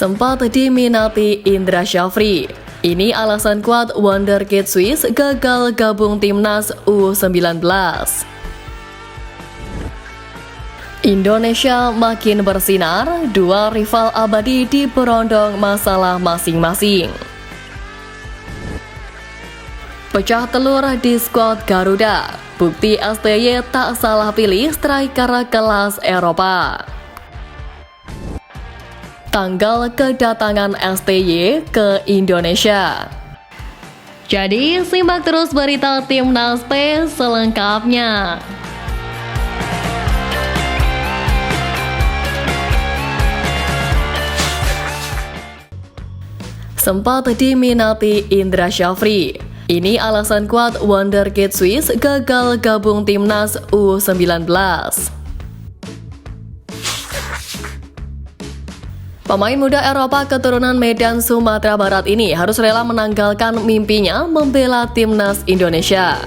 sempat diminati Indra Syafri. Ini alasan kuat wonderkid Swiss gagal gabung timnas U19. Indonesia makin bersinar, dua rival abadi diberondong masalah masing-masing. Pecah telur di skuad Garuda, bukti STY tak salah pilih striker kelas Eropa. Tanggal kedatangan STY ke Indonesia. Jadi simak terus berita Timnas P selengkapnya. Sempat diminati Indra Syafri. Ini alasan kuat wonderkid Swiss gagal gabung timnas U19. Pemain muda Eropa keturunan Medan, Sumatera Barat ini harus rela menanggalkan mimpinya membela timnas Indonesia.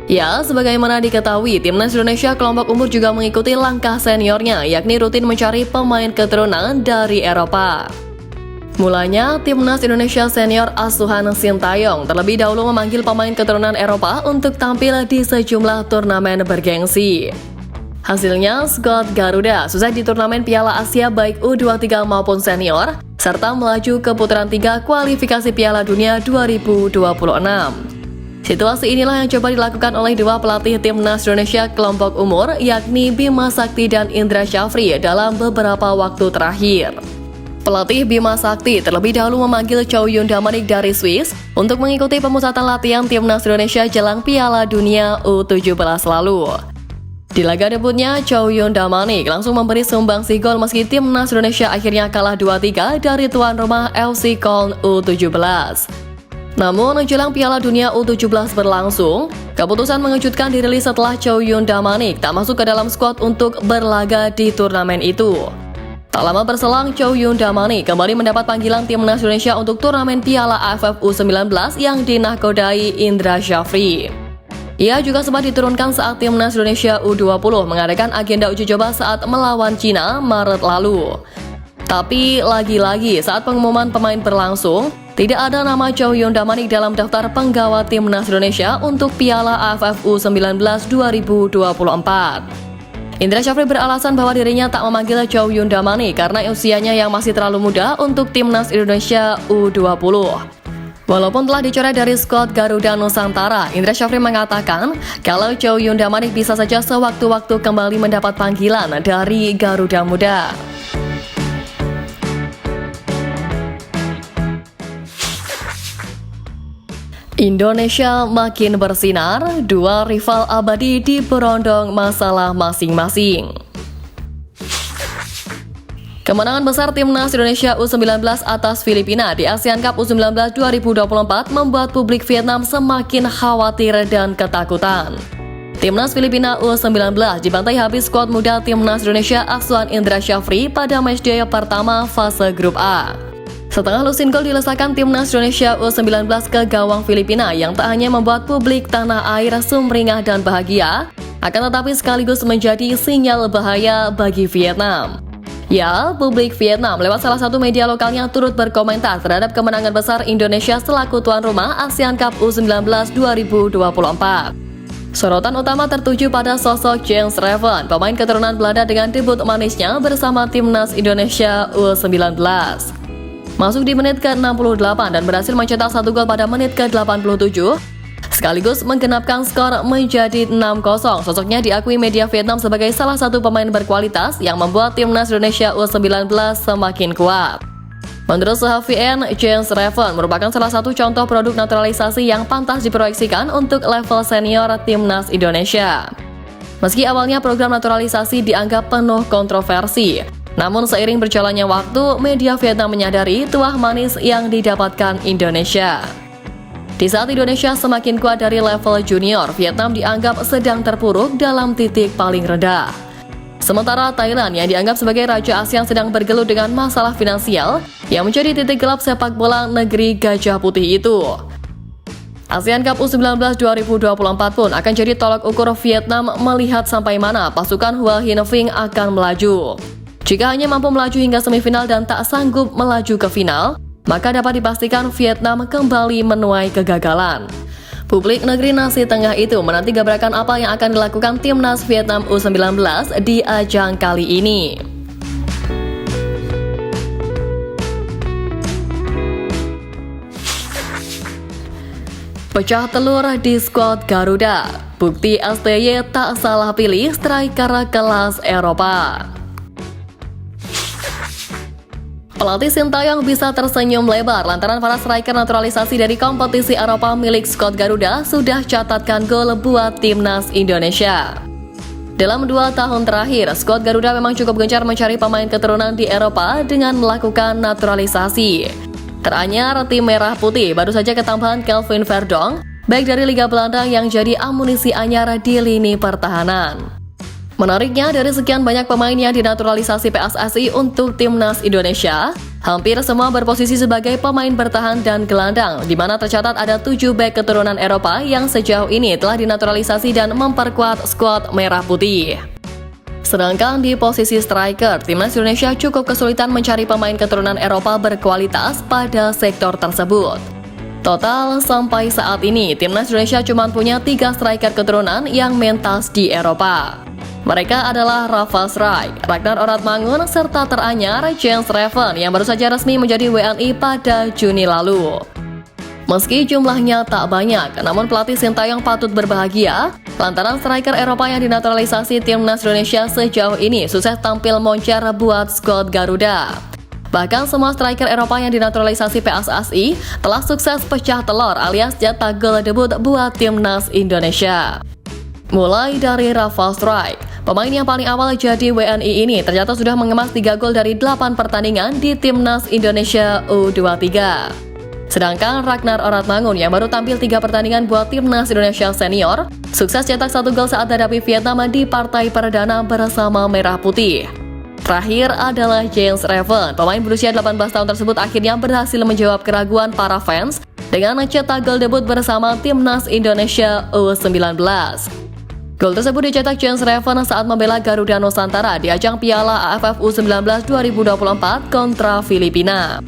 Ya, sebagaimana diketahui, timnas Indonesia kelompok umur juga mengikuti langkah seniornya, yakni rutin mencari pemain keturunan dari Eropa. Mulanya, timnas Indonesia senior asuhan Sintayong terlebih dahulu memanggil pemain keturunan Eropa untuk tampil di sejumlah turnamen bergengsi. Hasilnya, skuad Garuda sukses di turnamen Piala Asia baik U23 maupun senior, serta melaju ke putaran 3 kualifikasi Piala Dunia 2026. Situasi inilah yang coba dilakukan oleh dua pelatih timnas Indonesia kelompok umur, yakni Bima Sakti dan Indra Syafri dalam beberapa waktu terakhir. Pelatih Bima Sakti terlebih dahulu memanggil Chow Yun Damanik dari Swiss untuk mengikuti pemusatan latihan timnas Indonesia jelang Piala Dunia U17 lalu. Di laga debutnya, Chow Yun Damanik langsung memberi sumbangsi gol meski timnas Indonesia akhirnya kalah 2-3 dari tuan rumah FC Köln U17. Namun, jelang Piala Dunia U17 berlangsung, keputusan mengejutkan dirilis setelah Chow Yun Damanik tak masuk ke dalam skuad untuk berlaga di turnamen itu. Tak lama berselang, Chow Yun Damanik kembali mendapat panggilan timnas Indonesia untuk turnamen Piala AFF U19 yang dinakodai Indra Syafri. Ia juga sempat diturunkan saat timnas Indonesia U20 mengadakan agenda uji coba saat melawan Cina Maret lalu. Tapi lagi-lagi saat pengumuman pemain berlangsung, tidak ada nama Chow Yun Damanik dalam daftar penggawa timnas Indonesia untuk Piala AFF U19 2024. Indra Syafri beralasan bahwa dirinya tak memanggil Chow Yun Damanik karena usianya yang masih terlalu muda untuk timnas Indonesia U20. Walaupun telah dicoret dari skuad Garuda Nusantara, Indra Syafri mengatakan kalau Chow Yun Damanik bisa saja sewaktu-waktu kembali mendapat panggilan dari Garuda Muda. Indonesia makin bersinar, dua rival abadi diberondong masalah masing-masing. Kemenangan besar timnas Indonesia U19 atas Filipina di ASEAN Cup U19 2024 membuat publik Vietnam semakin khawatir dan ketakutan. Timnas Filipina U19 dibantai habis skuad muda timnas Indonesia asuhan Indra Syafri pada matchday pertama fase grup A. Setengah lusin gol dilesakan timnas Indonesia U19 ke gawang Filipina yang tak hanya membuat publik tanah air sumringah dan bahagia, akan tetapi sekaligus menjadi sinyal bahaya bagi Vietnam. Ya, publik Vietnam lewat salah satu media lokalnya turut berkomentar terhadap kemenangan besar Indonesia selaku tuan rumah ASEAN Cup U19 2024. Sorotan utama tertuju pada sosok Jens Reven, pemain keturunan Belanda dengan debut manisnya bersama timnas Indonesia U19. Masuk di menit ke-68 dan berhasil mencetak satu gol pada menit ke-87, sekaligus menggenapkan skor menjadi 6-0. Sosoknya diakui media Vietnam sebagai salah satu pemain berkualitas yang membuat timnas Indonesia U19 semakin kuat. Menurut CHVN, Jens Reven merupakan salah satu contoh produk naturalisasi yang pantas diproyeksikan untuk level senior timnas Indonesia. Meski awalnya program naturalisasi dianggap penuh kontroversi, namun seiring berjalannya waktu, media Vietnam menyadari tuah manis yang didapatkan Indonesia. Di saat Indonesia semakin kuat dari level junior, Vietnam dianggap sedang terpuruk dalam titik paling rendah. Sementara Thailand yang dianggap sebagai Raja ASEAN sedang bergelut dengan masalah finansial yang menjadi titik gelap sepak bola negeri Gajah Putih itu. ASEAN Cup U19 2024 pun akan jadi tolak ukur Vietnam melihat sampai mana pasukan Hua Hin Vinh akan melaju. Jika hanya mampu melaju hingga semifinal dan tak sanggup melaju ke final, maka dapat dipastikan Vietnam kembali menuai kegagalan. Publik negeri nasi tengah itu menanti gebrakan apa yang akan dilakukan timnas Vietnam U19 di ajang kali ini. Pecah telur di skuad Garuda, bukti STY tak salah pilih striker kelas Eropa. Pelatih Sintayong bisa tersenyum lebar lantaran para striker naturalisasi dari kompetisi Eropa milik skuad Garuda sudah catatkan gol buat timnas Indonesia. Dalam 2 tahun terakhir, skuad Garuda memang cukup gencar mencari pemain keturunan di Eropa dengan melakukan naturalisasi. Teranyar tim merah putih baru saja ketambahan Kelvin Verdonk, baik dari Liga Belanda yang jadi amunisi anyar di lini pertahanan. Menariknya, dari sekian banyak pemain yang dinaturalisasi PSSI untuk timnas Indonesia, hampir semua berposisi sebagai pemain bertahan dan gelandang, di mana tercatat ada 7 bek keturunan Eropa yang sejauh ini telah dinaturalisasi dan memperkuat skuad merah putih. Sedangkan di posisi striker, timnas Indonesia cukup kesulitan mencari pemain keturunan Eropa berkualitas pada sektor tersebut. Total sampai saat ini, timnas Indonesia cuma punya 3 striker keturunan yang mentas di Eropa. Mereka adalah Rafa Srijk, Ragnar Oratmangun, serta teranyar Jens Reven yang baru saja resmi menjadi WNI pada Juni lalu. Meski jumlahnya tak banyak, namun pelatih Sintayong patut berbahagia lantaran striker Eropa yang dinaturalisasi timnas Indonesia sejauh ini sukses tampil moncer buat skuad Garuda. Bahkan semua striker Eropa yang dinaturalisasi PSSI telah sukses pecah telur alias cetak gol debut buat timnas Indonesia. Mulai dari Rafa Srijk, pemain yang paling awal jadi WNI ini ternyata sudah mengemas 3 gol dari 8 pertandingan di timnas Indonesia U23. Sedangkan Ragnar Oratmangun yang baru tampil 3 pertandingan buat timnas Indonesia senior, sukses cetak 1 gol saat hadapi Vietnam di partai perdana bersama Merah Putih. Terakhir adalah Jens Reven, pemain berusia 18 tahun tersebut akhirnya berhasil menjawab keraguan para fans dengan mencetak gol debut bersama timnas Indonesia U19. Gol tersebut dicetak Jens Reven saat membela Garuda Nusantara di ajang Piala AFF U19 2024 kontra Filipina.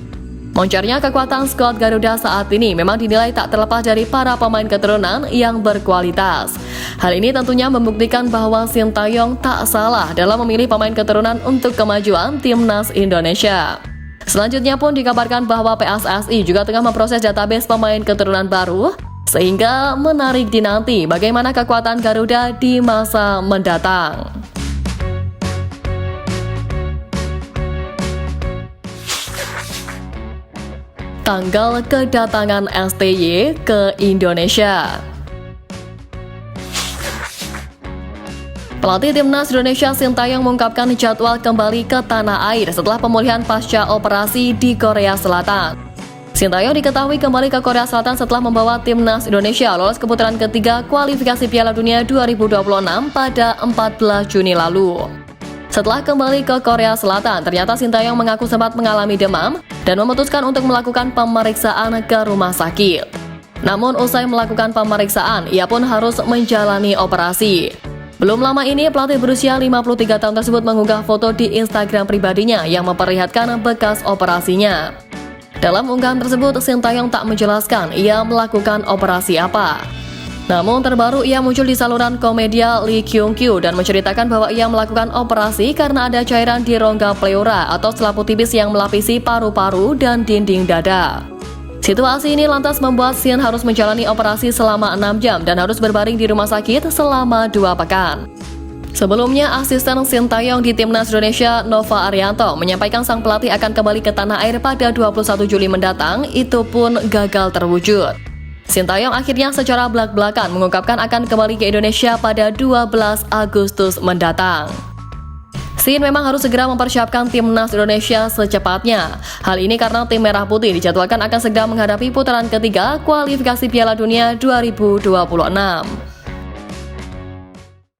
Moncernya kekuatan skuad Garuda saat ini memang dinilai tak terlepas dari para pemain keturunan yang berkualitas. Hal ini tentunya membuktikan bahwa Sintayong tak salah dalam memilih pemain keturunan untuk kemajuan timnas Indonesia. Selanjutnya pun dikabarkan bahwa PSSI juga tengah memproses database pemain keturunan baru, sehingga menarik dinanti bagaimana kekuatan Garuda di masa mendatang. Tanggal kedatangan STY ke Indonesia. Pelatih timnas Indonesia Sintayong mengungkapkan jadwal kembali ke tanah air setelah pemulihan pasca operasi di Korea Selatan. Sintayong diketahui kembali ke Korea Selatan setelah membawa timnas Indonesia lolos ke putaran ketiga kualifikasi Piala Dunia 2026 pada 14 Juni lalu. Setelah kembali ke Korea Selatan, ternyata Sintayong mengaku sempat mengalami demam dan memutuskan untuk melakukan pemeriksaan ke rumah sakit. Namun usai melakukan pemeriksaan, ia pun harus menjalani operasi. Belum lama ini, pelatih berusia 53 tahun tersebut mengunggah foto di Instagram pribadinya yang memperlihatkan bekas operasinya. Dalam unggahan tersebut, Sintayong tak menjelaskan ia melakukan operasi apa. Namun terbaru ia muncul di saluran komedia Lee Kyung Kyu dan menceritakan bahwa ia melakukan operasi karena ada cairan di rongga pleura atau selaput tipis yang melapisi paru-paru dan dinding dada. Situasi ini lantas membuat Sin harus menjalani operasi selama 6 jam dan harus berbaring di rumah sakit selama 2 pekan. Sebelumnya, asisten Sintayong di timnas Indonesia Nova Arianto menyampaikan sang pelatih akan kembali ke tanah air pada 21 Juli mendatang, itu pun gagal terwujud. Sintayong akhirnya secara belak-belakan mengungkapkan akan kembali ke Indonesia pada 12 Agustus mendatang. Sin memang harus segera mempersiapkan timnas Indonesia secepatnya. Hal ini karena tim Merah Putih dijadwalkan akan segera menghadapi putaran ketiga kualifikasi Piala Dunia 2026.